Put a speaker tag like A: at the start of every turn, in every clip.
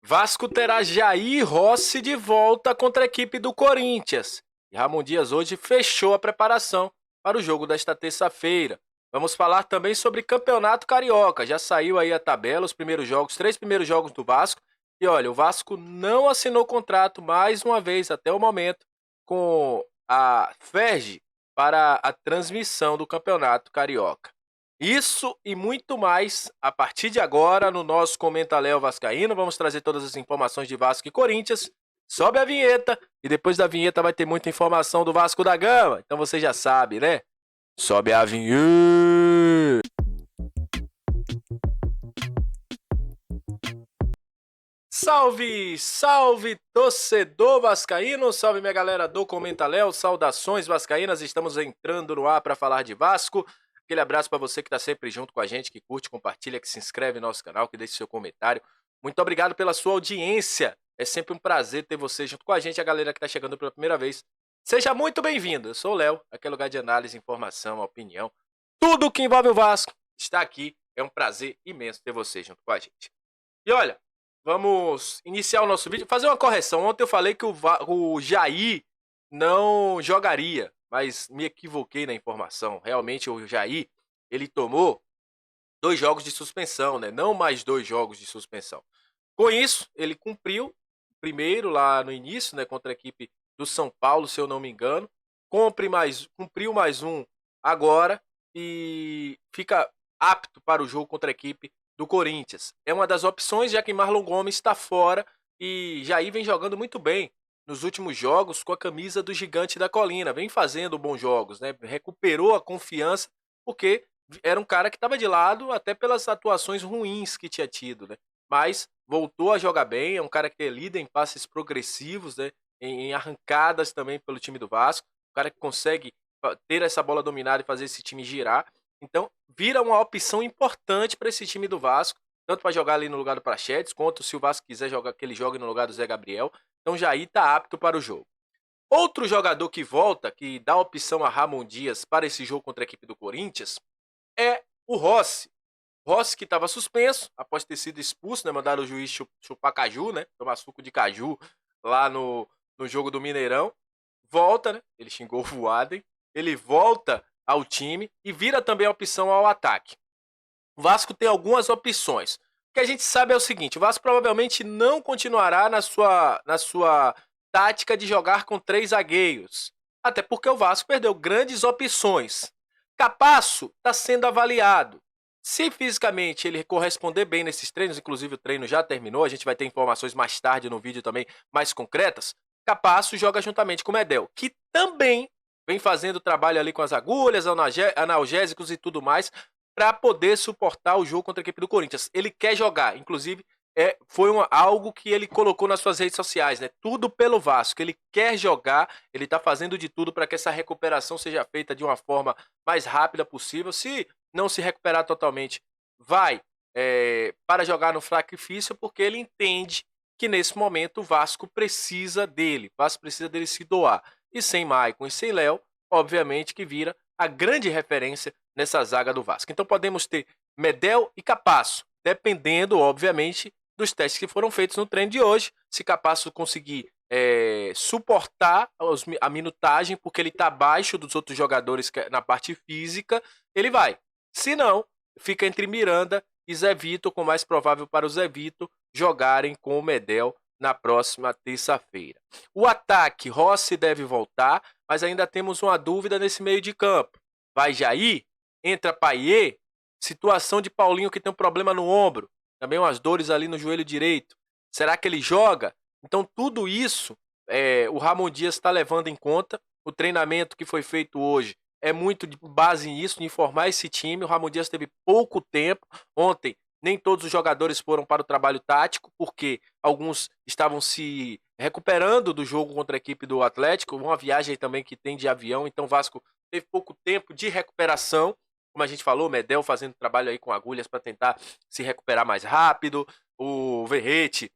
A: Vasco terá Jair Rossi de volta contra a equipe do Corinthians. E Ramon Dias hoje fechou a preparação para o jogo desta terça-feira. Vamos falar também sobre Campeonato Carioca. Já saiu aí a tabela, os primeiros jogos, 3 primeiros jogos do Vasco. E olha, o Vasco não assinou contrato mais uma vez até o momento com a Ferg para a transmissão do Campeonato Carioca. Isso e muito mais a partir de agora no nosso Comenta Léo Vascaíno. Vamos trazer todas as informações de Vasco e Corinthians. Sobe a vinheta e depois da vinheta vai ter muita informação do Vasco da Gama. Então você já sabe, né? Sobe a vinheta. Salve, salve torcedor vascaíno, salve minha galera do Comenta Léo, saudações vascaínas, estamos entrando no ar para falar de Vasco. Aquele abraço para você que está sempre junto com a gente, que curte, compartilha, que se inscreve no nosso canal, que deixa seu comentário. Muito obrigado pela sua audiência, é sempre um prazer ter você junto com a gente, a galera que está chegando pela primeira vez. Seja muito bem-vindo, eu sou o Léo, aqui é lugar de análise, informação, opinião, tudo que envolve o Vasco está aqui, é um prazer imenso ter você junto com a gente. E olha, vamos iniciar o nosso vídeo. Fazer uma correção. Ontem eu falei que o Jair não jogaria, mas me equivoquei na informação. Realmente o Jair, ele tomou 2 jogos de suspensão, né? Não mais 2 jogos de suspensão. Com isso, ele cumpriu primeiro lá no início, né, contra a equipe do São Paulo, se eu não me engano. Cumpriu mais um agora e fica apto para o jogo contra a equipe do Corinthians. É uma das opções, já que Marlon Gomes está fora e Jair vem jogando muito bem nos últimos jogos com a camisa do Gigante da Colina. Vem fazendo bons jogos, né? Recuperou a confiança porque era um cara que estava de lado até pelas atuações ruins que tinha tido, né? Mas voltou a jogar bem, é um cara que é líder em passes progressivos, né? Em arrancadas também pelo time do Vasco, um cara que consegue ter essa bola dominada e fazer esse time girar. Então, vira uma opção importante para esse time do Vasco, tanto para jogar ali no lugar do Praxedes, quanto se o Vasco quiser jogar, que ele jogue no lugar do Zé Gabriel. Então, Jair está apto para o jogo. Outro jogador que volta, que dá opção a Ramon Dias para esse jogo contra a equipe do Corinthians, é o Rossi. Rossi que estava suspenso, após ter sido expulso, né? Mandaram o juiz chupar caju, né? Tomar suco de caju lá no jogo do Mineirão. Volta, né? Ele xingou o Voaden. Ele volta ao time e vira também a opção ao ataque. O Vasco tem algumas opções. O que a gente sabe é o seguinte: o Vasco provavelmente não continuará na sua tática de jogar com 3 zagueiros. Até porque o Vasco perdeu grandes opções. Capasso está sendo avaliado. Se fisicamente ele corresponder bem nesses treinos, inclusive o treino já terminou, a gente vai ter informações mais tarde no vídeo também mais concretas. Capasso joga juntamente com o Medel, que também vem fazendo trabalho ali com as agulhas, analgésicos e tudo mais, para poder suportar o jogo contra a equipe do Corinthians. Ele quer jogar, inclusive foi algo que ele colocou nas suas redes sociais, né? Tudo pelo Vasco. Ele quer jogar, ele está fazendo de tudo para que essa recuperação seja feita de uma forma mais rápida possível. Se não se recuperar totalmente, vai para jogar no sacrifício, porque ele entende que nesse momento o Vasco precisa dele. O Vasco precisa dele se doar. E sem Maicon e sem Léo, obviamente que vira a grande referência nessa zaga do Vasco. Então podemos ter Medel e Capasso, dependendo, obviamente, dos testes que foram feitos no treino de hoje. Se Capasso conseguir suportar a minutagem, porque ele está abaixo dos outros jogadores na parte física, ele vai. Se não, fica entre Miranda e Zé Vitor, com mais provável para o Zé Vitor jogarem com o Medel na próxima terça-feira. O ataque, Rossi deve voltar, mas ainda temos uma dúvida nesse meio de campo. Vai Jair? Entra Paier? Situação de Paulinho que tem um problema no ombro, também umas dores ali no joelho direito. Será que ele joga? Então tudo isso o Ramon Dias está levando em conta. O treinamento que foi feito hoje é muito de base nisso, de informar esse time. O Ramon Dias teve pouco tempo. Ontem nem todos os jogadores foram para o trabalho tático, porque alguns estavam se recuperando do jogo contra a equipe do Atlético. Uma viagem também que tem de avião, então o Vasco teve pouco tempo de recuperação. Como a gente falou, o Medel fazendo trabalho aí com agulhas para tentar se recuperar mais rápido. O Verrete,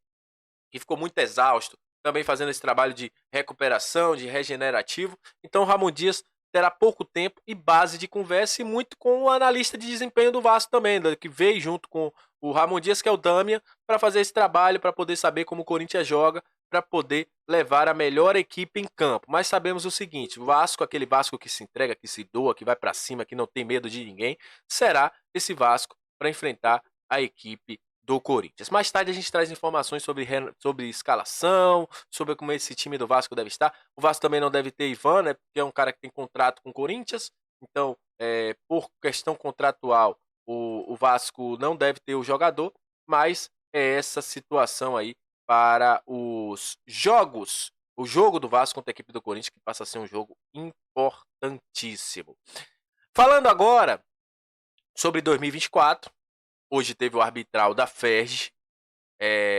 A: que ficou muito exausto, também fazendo esse trabalho de recuperação, de regenerativo. Então o Ramon Dias terá pouco tempo e base de conversa, e muito com o analista de desempenho do Vasco também, que veio junto com o Ramon Dias, que é o Damian, para fazer esse trabalho, para poder saber como o Corinthians joga, para poder levar a melhor equipe em campo. Mas sabemos o seguinte, o Vasco, aquele Vasco que se entrega, que se doa, que vai para cima, que não tem medo de ninguém, será esse Vasco para enfrentar a equipe do Corinthians. Mais tarde a gente traz informações sobre escalação, sobre como esse time do Vasco deve estar. O Vasco também não deve ter Ivan, né, porque é um cara que tem contrato com o Corinthians, então, por questão contratual, o Vasco não deve ter o jogador, mas é essa situação aí para os jogos. O jogo do Vasco contra a equipe do Corinthians, que passa a ser um jogo importantíssimo. Falando agora sobre 2024, hoje teve o arbitral da FERJ.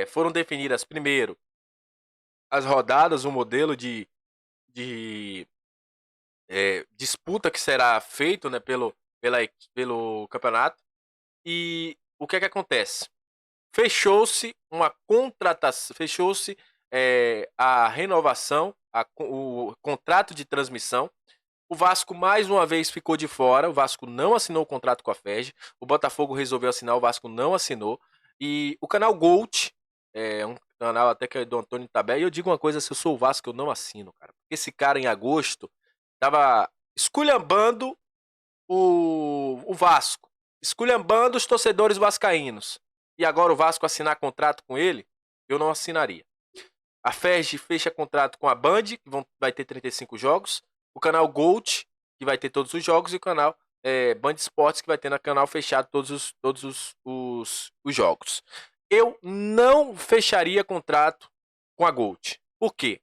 A: Foram definidas primeiro as rodadas, o modelo de disputa que será feito, né, pelo campeonato. E o que é que acontece? Fechou-se uma contratação, fechou-se a renovação, o contrato de transmissão. O Vasco mais uma vez ficou de fora, o Vasco não assinou o contrato com a FERJ, o Botafogo resolveu assinar, o Vasco não assinou. E o canal Gold, um canal até que é do Antônio Tabé, e eu digo uma coisa, se eu sou o Vasco eu não assino, cara. Porque esse cara em agosto tava esculhambando o Vasco, esculhambando os torcedores vascaínos. E agora o Vasco assinar contrato com ele, eu não assinaria. A FERJ fecha contrato com a Band, que vai ter 35 jogos. O canal Gold, que vai ter todos os jogos. E o canal Band Esportes, que vai ter no canal fechado todos os jogos. Eu não fecharia contrato com a Gold. Por quê?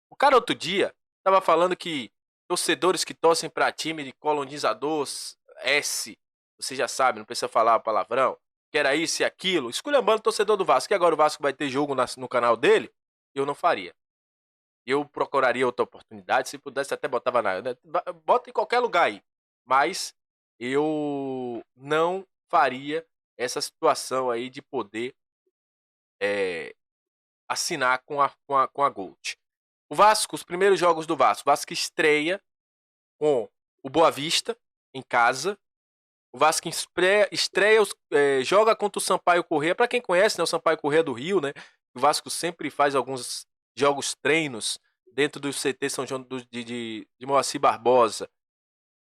A: O cara outro dia estava falando que torcedores que torcem para time de colonizador S, você já sabe, não precisa falar palavrão, que era isso e aquilo, esculhambando o torcedor do Vasco, que agora o Vasco vai ter jogo no canal dele, eu não faria. Eu procuraria outra oportunidade, se pudesse até botava bota em qualquer lugar aí, mas eu não faria essa situação aí de poder assinar com a Gold. O Vasco, os primeiros jogos do Vasco, o Vasco estreia com o Boa Vista em casa. O Vasco estreia, joga contra o Sampaio Corrêa. Para quem conhece, né, o Sampaio Corrêa do Rio, né? O Vasco sempre faz alguns jogos treinos dentro do CT São João de Moacir Barbosa.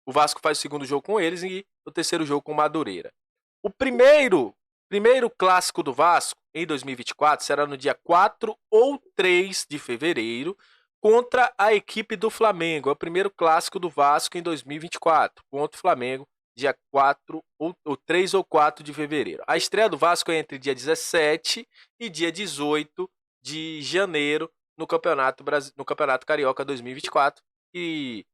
A: O Vasco faz o segundo jogo com eles e o terceiro jogo com o Madureira. O primeiro clássico do Vasco em 2024 será no dia 4 ou 3 de fevereiro contra a equipe do Flamengo. É o primeiro clássico do Vasco em 2024 contra o Flamengo, dia 4 ou 3 ou 4 de fevereiro. A estreia do Vasco é entre dia 17 e dia 18 de janeiro no Campeonato Carioca 2024. E